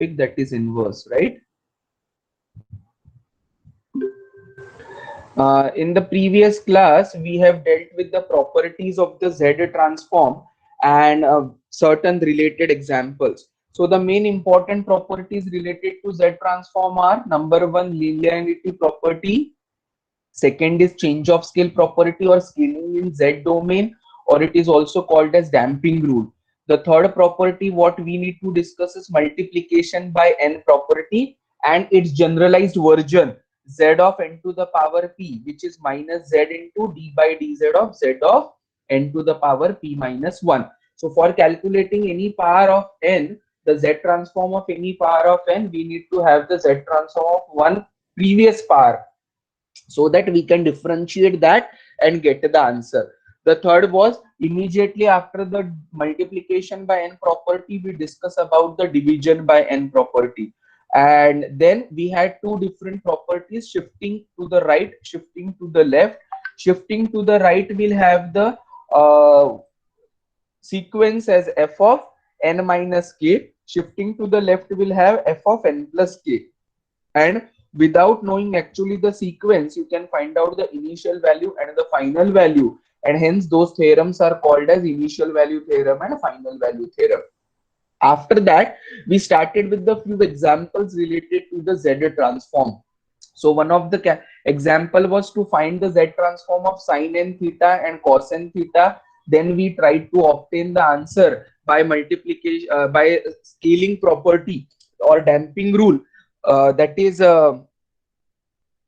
topic, that is inverse, right? In the previous class, we have dealt with the properties of the Z transform and certain related examples. So the main important properties related to Z transform are: number one, linearity property; second is change of scale property or scaling in Z domain, or it is also called as damping rule. The third property what we need to discuss is multiplication by n property and its generalized version, z of n to the power p, which is minus z into d by dz of z of n to the power p minus 1. So for calculating any power of n, the z transform of any power of n, we need to have the z transform of one previous power, so that we can differentiate that and get the answer. The third was immediately after the multiplication by n property, we discuss about the division by n property. And then we had two different properties: shifting to the right, shifting to the left. Shifting to the right will have the sequence as f of n minus k. Shifting to the left will have f of n plus k. And without knowing actually the sequence, you can find out the initial value and the final value, and hence those theorems are called as initial value theorem and final value theorem. After that, we started with the few examples related to the Z transform. So one of the example was to find the Z transform of sin n theta and cos n theta. Then we tried to obtain the answer by multiplication, by scaling property or damping rule. That is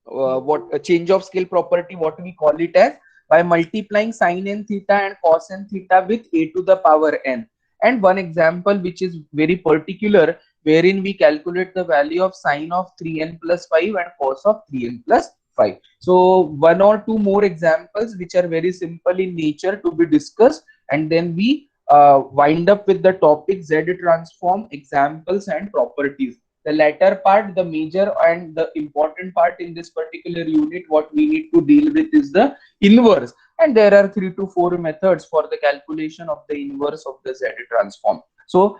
what a change of scale property, what we call it as, by multiplying sin n theta and cos n theta with a to the power n. And one example which is very particular, wherein we calculate the value of sine of 3n plus 5 and cos of 3n plus 5. So one or two more examples which are very simple in nature to be discussed, and then we wind up with the topic Z transform, examples and properties. The latter part, the major and the important part in this particular unit, what we need to deal with is the inverse. And there are 3 to 4 methods for the calculation of the inverse of the Z transform. So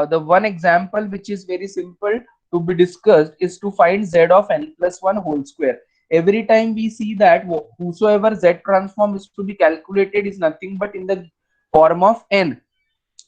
the one example which is very simple to be discussed is to find Z of n plus 1 whole square. Every time we see that whosoever Z transform is to be calculated is nothing but in the form of n,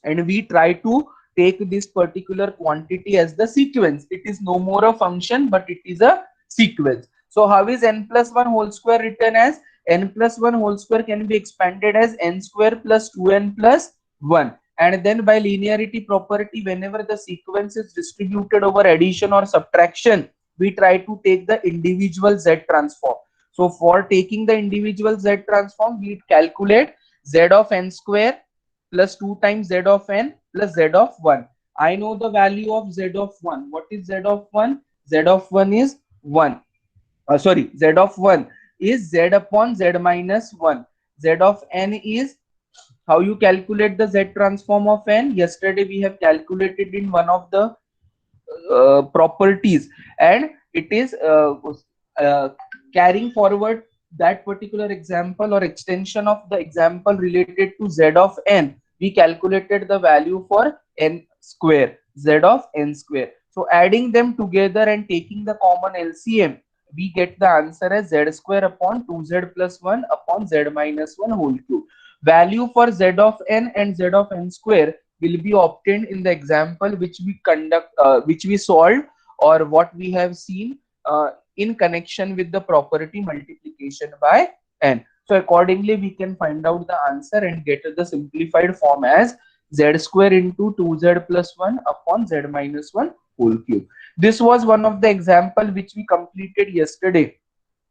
and we try to take this particular quantity as the sequence. It is no more a function, but it is a sequence. So how is n plus 1 whole square written as? N plus 1 whole square can be expanded as n square plus 2n plus 1. And then by linearity property, whenever the sequence is distributed over addition or subtraction, we try to take the individual Z transform. So for taking the individual Z transform, we calculate Z of n square plus 2 times Z of n plus Z of 1. I know the value of Z of 1. What is Z of 1? Z of 1 is 1. Sorry, Z of 1 is Z upon Z minus 1. Z of n is, how you calculate the Z transform of n? Yesterday we have calculated in one of the properties, and it is carrying forward that particular example or extension of the example related to Z of n. We calculated the value for n square, Z of n square. So adding them together and taking the common LCM, we get the answer as Z square upon 2Z plus 1 upon Z minus 1 whole cube. Value for Z of n and Z of n square will be obtained in the example which we solved, or what we have seen in connection with the property multiplication by n. So accordingly, we can find out the answer and get the simplified form as Z square into 2Z plus 1 upon Z minus 1 whole cube. This was one of the example which we completed yesterday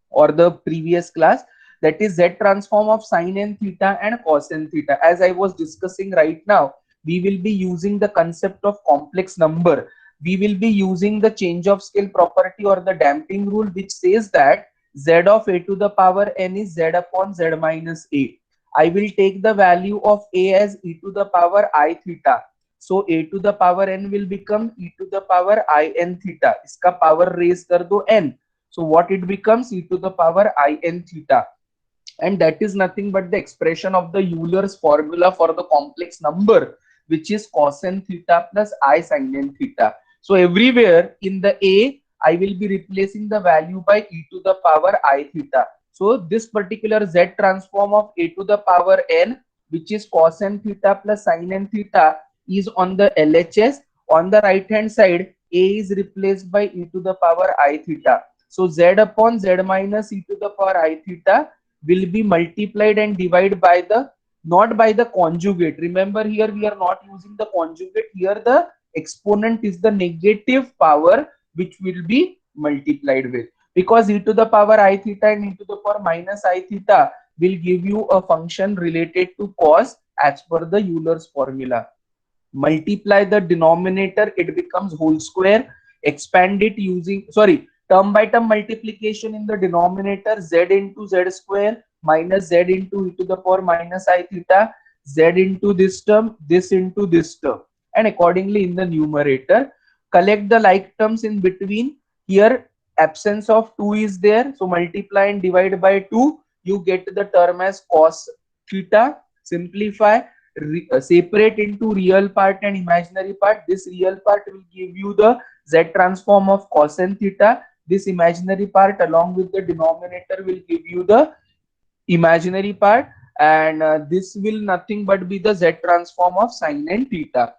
or the previous class, that is Z transform of sin n theta and cos n theta. As I was discussing right now, we will be using the concept of complex number. We will be using the change of scale property or the damping rule, which says that Z of a to the power n is Z upon Z minus a. I will take the value of a as e to the power I theta. So a to the power n will become e to the power I n theta. Iska power raise kar do n. So what it becomes? E to the power I n theta. And that is nothing but the expression of the Euler's formula for the complex number, which is cos n theta plus I sin n theta. So everywhere in the A, I will be replacing the value by e to the power I theta. So this particular Z transform of a to the power n, which is cos n theta plus sin n theta, is on the LHS. On the right hand side, A is replaced by e to the power I theta. So Z upon Z minus e to the power I theta will be multiplied and divided by the, not by the conjugate. Remember, here we are not using the conjugate. Here the exponent is the negative power which will be multiplied with, because e to the power I theta and e to the power minus I theta will give you a function related to cos as per the Euler's formula. Multiply the denominator, it becomes whole square. Expand it using, sorry, term by term multiplication in the denominator, z into z square minus z into e to the power minus I theta, z into this term, this into this term, and accordingly in the numerator collect the like terms in between. Here absence of 2 is there, so multiply and divide by 2, you get the term as cos theta. Simplify, separate into real part and imaginary part. This real part will give you the z transform of cos n theta. This imaginary part along with the denominator will give you the imaginary part, and this will nothing but be the z transform of sin n theta.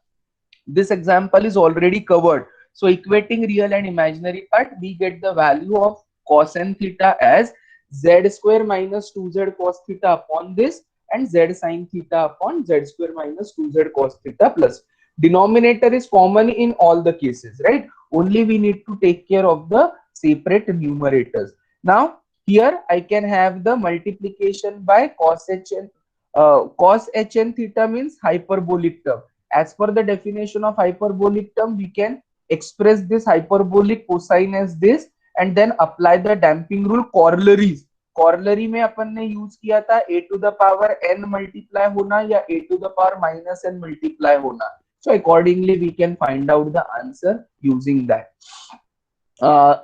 This example is already covered. So equating real and imaginary part, we get the value of cos n theta as z square minus 2z cos theta upon this, and z sin theta upon z square minus 2z cos theta plus. Denominator is common in all the cases, right? Only we need to take care of the separate numerators. Now here I can have the multiplication by cos h n. Cos h n theta means hyperbolic term. As per the definition of hyperbolic term, we can express this hyperbolic cosine as this and then apply the damping rule. Corollaries, corollary में अपन ने use किया था a to the power n multiply होना या a to the power minus n multiply होना. So accordingly we can find out the answer using that.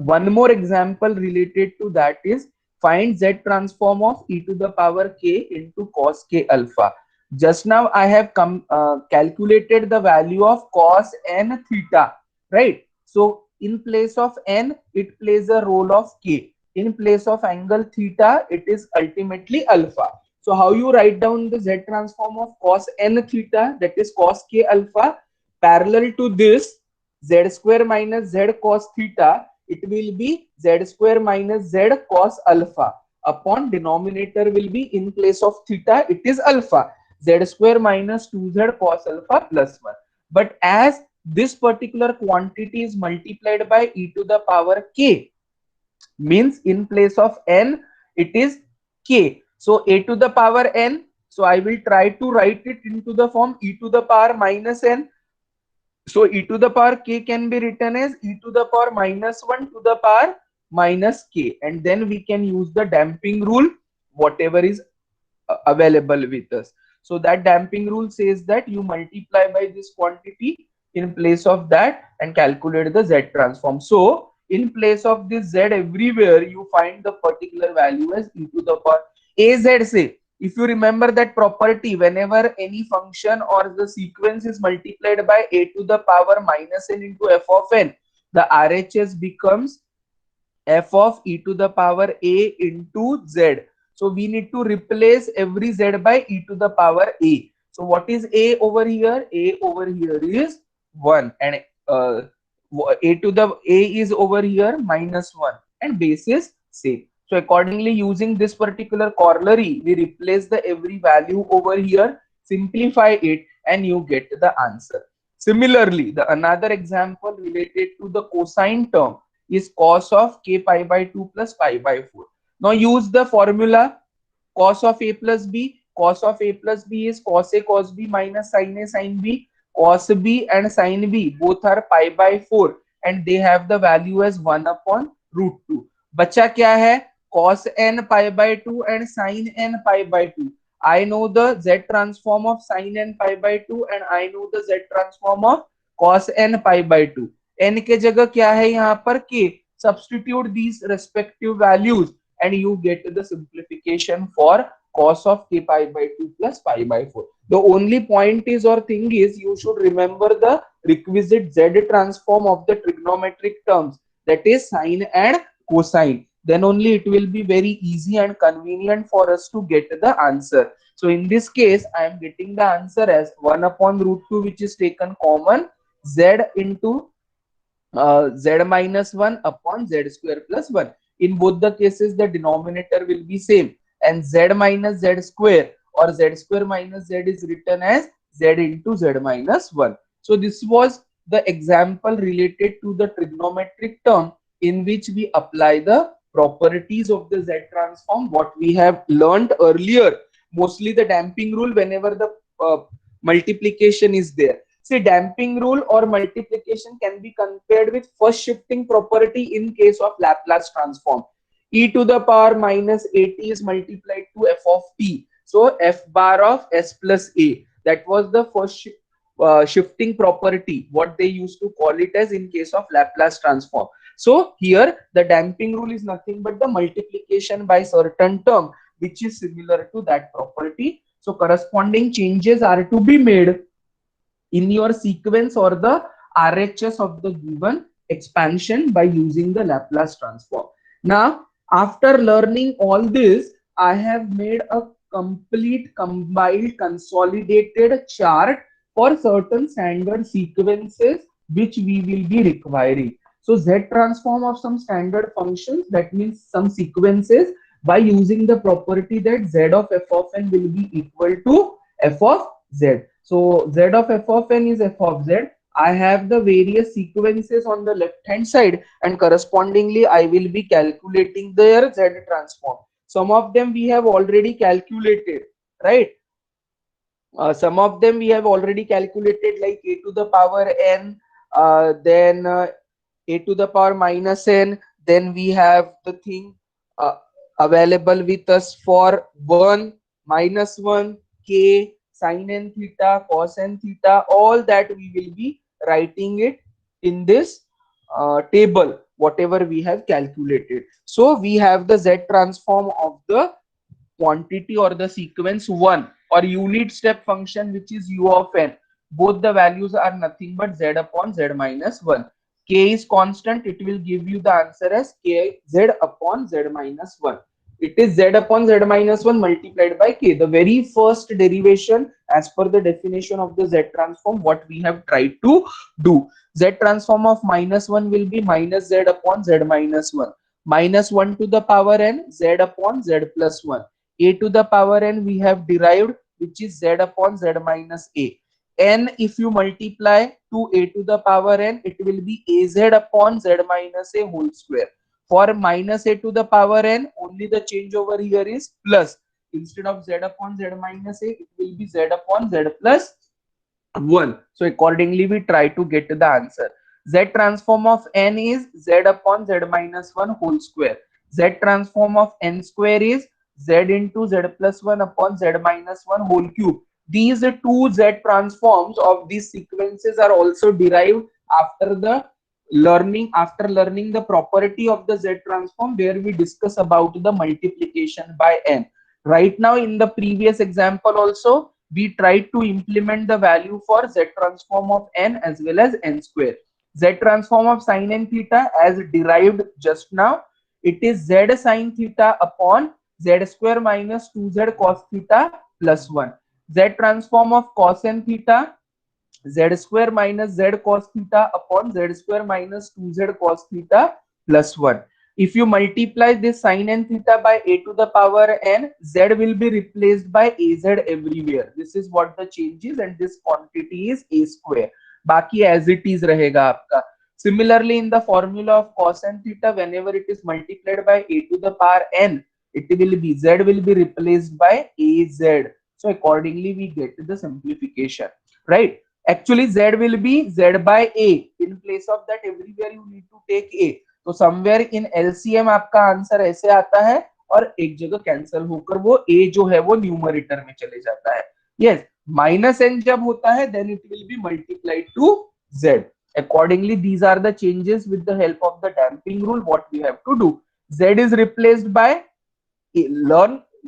One more example related to that is find z transform of e to the power k into cos k alpha. Just now I have calculated the value of cos n theta, right? So in place of n, it plays a role of k. In place of angle theta, it is ultimately alpha. So how you write down the z transform of cos n theta, that is cos k alpha, parallel to this z square minus z cos theta, it will be z square minus z cos alpha upon denominator will be, in place of theta it is alpha, z square minus 2z cos alpha plus 1. But as this particular quantity is multiplied by e to the power k, means in place of n it is k. So a to the power n, so I will try to write it into the form e to the power minus n. So e to the power k can be written as e to the power minus 1 to the power minus k, and then we can use the damping rule, whatever is available with us. So that damping rule says that you multiply by this quantity in place of that and calculate the z transform. So in place of this z, everywhere you find the particular value as e to the power az. Say, if you remember that property, whenever any function or the sequence is multiplied by a to the power minus n into f of n, the RHS becomes f of e to the power a into z. So we need to replace every z by e to the power a. So what is a over here? A over here is 1, and a to the a is over here minus 1, and base is same. So accordingly, using this particular corollary, we replace the every value over here, simplify it, and you get the answer. Similarly, the another example related to the cosine term is cos of k pi by 2 plus pi by 4. Now use the formula cos of a plus b. Cos of a plus b is cos a cos b minus sin a sin b. Cos b and sin b both are pi by 4 and they have the value as 1 upon root 2. बचा क्या है? Cos n pi by 2 and sin n pi by 2. I know the z transform of sin n pi by 2 and I know the z transform of cos n pi by 2. n के जगह क्या है यहाँ पर k. Substitute these respective values and you get the simplification for cos of k pi by 2 plus pi by 4. The only point is or thing is you should remember the requisite Z transform of the trigonometric terms, that is sine and cosine. Then only it will be very easy and convenient for us to get the answer. So in this case, I am getting the answer as 1 upon root 2, which is taken common, Z into Z minus 1 upon Z square plus 1. In both the cases, the denominator will be same, and Z minus Z square or Z square minus Z is written as Z into Z minus 1. So this was the example related to the trigonometric term in which we apply the properties of the Z transform, what we have learned earlier. Mostly the damping rule whenever the multiplication is there. See, damping rule or multiplication can be compared with first shifting property in case of Laplace transform. E to the power minus at is multiplied to f of t. So f bar of s plus a. That was the first shifting property, what they used to call it as in case of Laplace transform. So here the damping rule is nothing but the multiplication by certain term which is similar to that property. So corresponding changes are to be made in your sequence or the RHS of the given expansion by using the Laplace transform. Now, after learning all this, I have made a complete compiled consolidated chart for certain standard sequences which we will be requiring. So Z transform of some standard functions, that means some sequences, by using the property that Z of f of n will be equal to f of z. So Z of f of n is f of z. I have the various sequences on the left hand side, and correspondingly I will be calculating their Z transform. Some of them we have already calculated, right? Some of them we have already calculated, like a to the power n, then a to the power minus n. Then we have the thing uh, available with us for 1, minus 1, k, sin n theta, cos n theta. All that we will be writing it in this table, whatever we have calculated. So we have the Z transform of the quantity or the sequence 1 or unit step function, which is u of n. Both the values are nothing but z upon z minus 1. K is constant, it will give you the answer as k z upon z minus 1. It is z upon z minus 1 multiplied by k, the very first derivation as per the definition of the Z transform, what we have tried to do. Z transform of minus 1 will be minus z upon z minus 1. Minus 1 to the power n, z upon z plus 1. A to the power n we have derived, which is z upon z minus a. N, if you multiply to a to the power n, it will be az upon z minus a whole square. For minus a to the power n, only the change over here is plus. Instead of z upon z minus a, it will be z upon z plus 1. So accordingly we try to get the answer. Z transform of n is z upon z minus 1 whole square. Z transform of n square is z into z plus 1 upon z minus 1 whole cube. These two Z transforms of these sequences are also derived after learning the property of the Z transform, where we discuss about the multiplication by n. Right now in the previous example also, we tried to implement the value for Z transform of n as well as n square. Z transform of sin n theta as derived just now, it is Z sin theta upon Z square minus 2Z cos theta plus 1. Z transform of cos n theta, Z square minus Z cos theta upon Z square minus 2Z cos theta plus 1. If you multiply this sin n theta by a to the power n, Z will be replaced by az everywhere. This is what the change is, and this quantity is a square. Baki as it is rahega aapka. Similarly, in the formula of cos n theta, whenever it is multiplied by a to the power n, it will be Z will be replaced by az. So accordingly, we get the simplification, right? Actually, Z will be Z by A. In place of that, everywhere you need to take A. तो somewhere in LCM आपका answer ऐसे आता है और एक जगह cancel होकर वो A जो है वो न्यूमरेटर में चले जाता है. Yes, minus n जब होता है, then it will be multiplied to Z. Accordingly, these are the changes with the help of the damping rule. What we have to do? Z is replaced by A.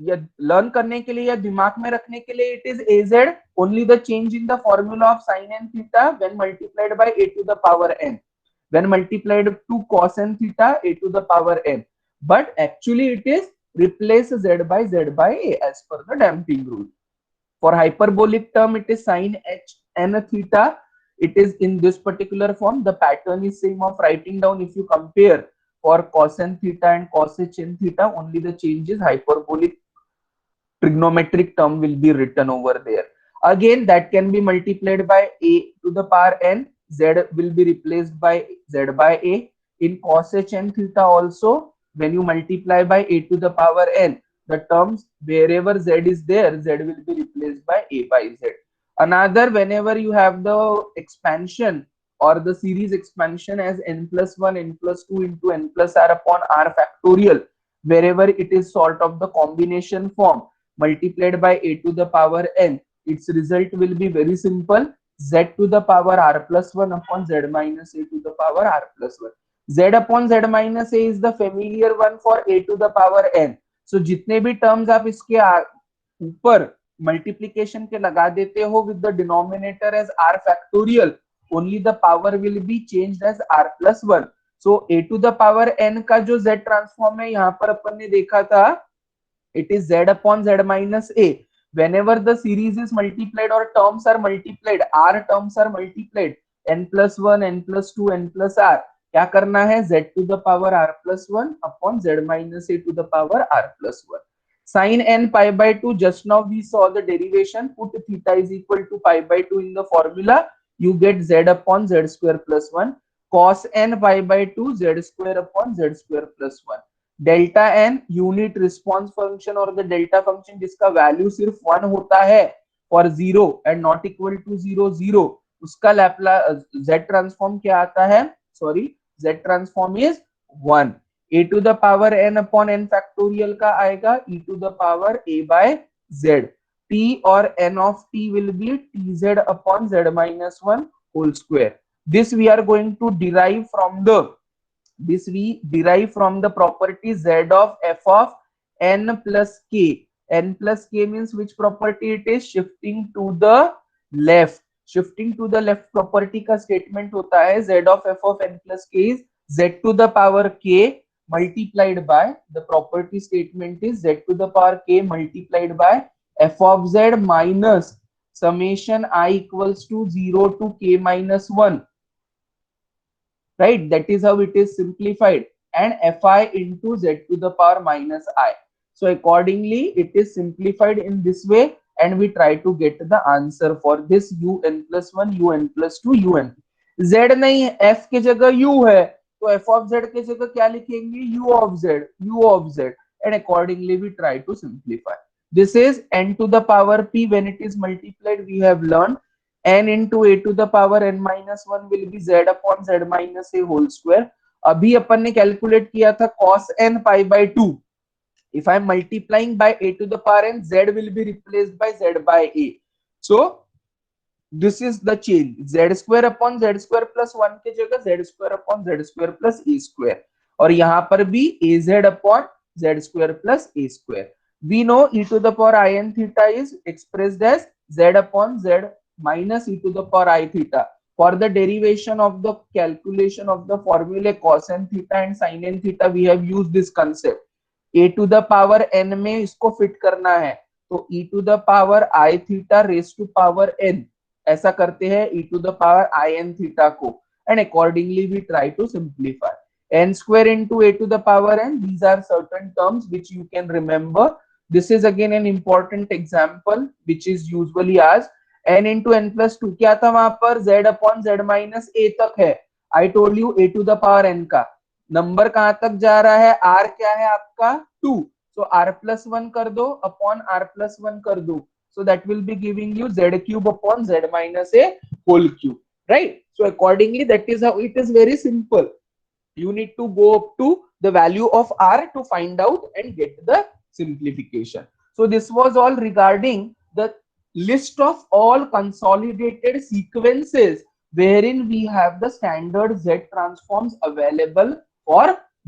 या learn करने के लिए या दिमाग में रखने के लिए, it is az, only the change in the formula of sin n theta when multiplied by a to the power n, when multiplied to cos n theta a to the power n, but actually it is replace z by a as per the damping rule. For hyperbolic term, it is sin h n theta. It is in this particular form. The pattern is same of writing down. If you compare for cos n theta and cos h n theta, only the change is hyperbolic trigonometric term will be written over there. Again, that can be multiplied by a to the power n. Z will be replaced by z by a. In cos h n theta also, when you multiply by a to the power n, the terms wherever z is there, z will be replaced by a by z. Another, whenever you have the expansion or the series expansion as n plus 1, n plus 2 into n plus r upon r factorial, wherever it is sort of the combination form, multiplied by a to the power n, its result will be very simple, z to the power r plus 1 upon z minus a to the power r plus 1. Z upon z minus a is the familiar one for a to the power n. So जितने भी terms आप इसके ऊपर multiplication के लगा देते हो with the denominator as r factorial, only the power will be changed as r plus 1. So a to the power n का जो z ट्रांसफॉर्म है यहाँ पर अपन ने देखा था, it is z upon z minus a. Whenever the series is multiplied or terms are multiplied, r terms are multiplied, n plus 1, n plus 2, n plus r, क्या करना है, z to the power r plus 1 upon z minus a to the power r plus 1. Sin n pi by 2, just now we saw the derivation, put theta is equal to pi by 2 in the formula, you get z upon z square plus 1. Cos n pi by 2, z square upon z square plus 1. Delta n unit response function और the delta function जिसका value सिर्फ 1 होता है for 0 and not equal to 0 0, उसका Laplace z transform क्या आता है, sorry z transform is 1. A to the power n upon n factorial का आएगा e to the power a by z. T और n of t will be t z upon z minus 1 whole square. This we are going to derive from the this we derive from the property z of f of n plus k. N plus k means which property it is, shifting to the left. Shifting to the left property का statement होता है z of f of n plus k is z to the power k multiplied by, the property statement is z to the power k multiplied by f of z minus summation I equals to 0 to k minus 1. Right, that is how it is simplified, and fi into z to the power minus I. So accordingly it is simplified in this way and we try to get the answer for this un plus 1 un plus 2 un. Z नहीं है, f के जगह u है, तो f of z के जगह क्या लिखेंगे, u of z, and accordingly we try to simplify. This is n to the power p. When it is multiplied we have learned n into a to the power n minus 1 will be z upon z minus a whole square. अभी अपन ने calculate किया था cos n pi by 2. If I am multiplying by a to the power n, z will be replaced by z by a. So this is the change, z square upon z square plus 1 के जगह z square upon z square plus a square, और यहाँ पर भी az upon z square plus a square. We know e to the power I n theta is expressed as z upon z minus e to the power I theta. For the derivation of the calculation of the formula cos n theta and sin n theta, we have used this concept. A to the power n में इसको fit करना है, तो e to the power I theta raised to power n, ऐसा करते हैं e to the power I n theta को, and accordingly we try to simplify. N square into a to the power n, these are certain terms which you can remember. This is again an important example which is usually asked. n into n plus 2 क्या था वहां पर, z upon z minus a तक है. I told you a to the power n का number कहां तक जा रहा है, r क्या है आपका 2, so r plus 1 कर दो upon r plus 1 कर दो, so that will be giving you z cube upon z minus a whole cube, right? So accordingly that is how it is, very simple. You need to go up to the value of r to find out and get the simplification. So this was all regarding the list of all consolidated sequences wherein we have the standard Z transforms available for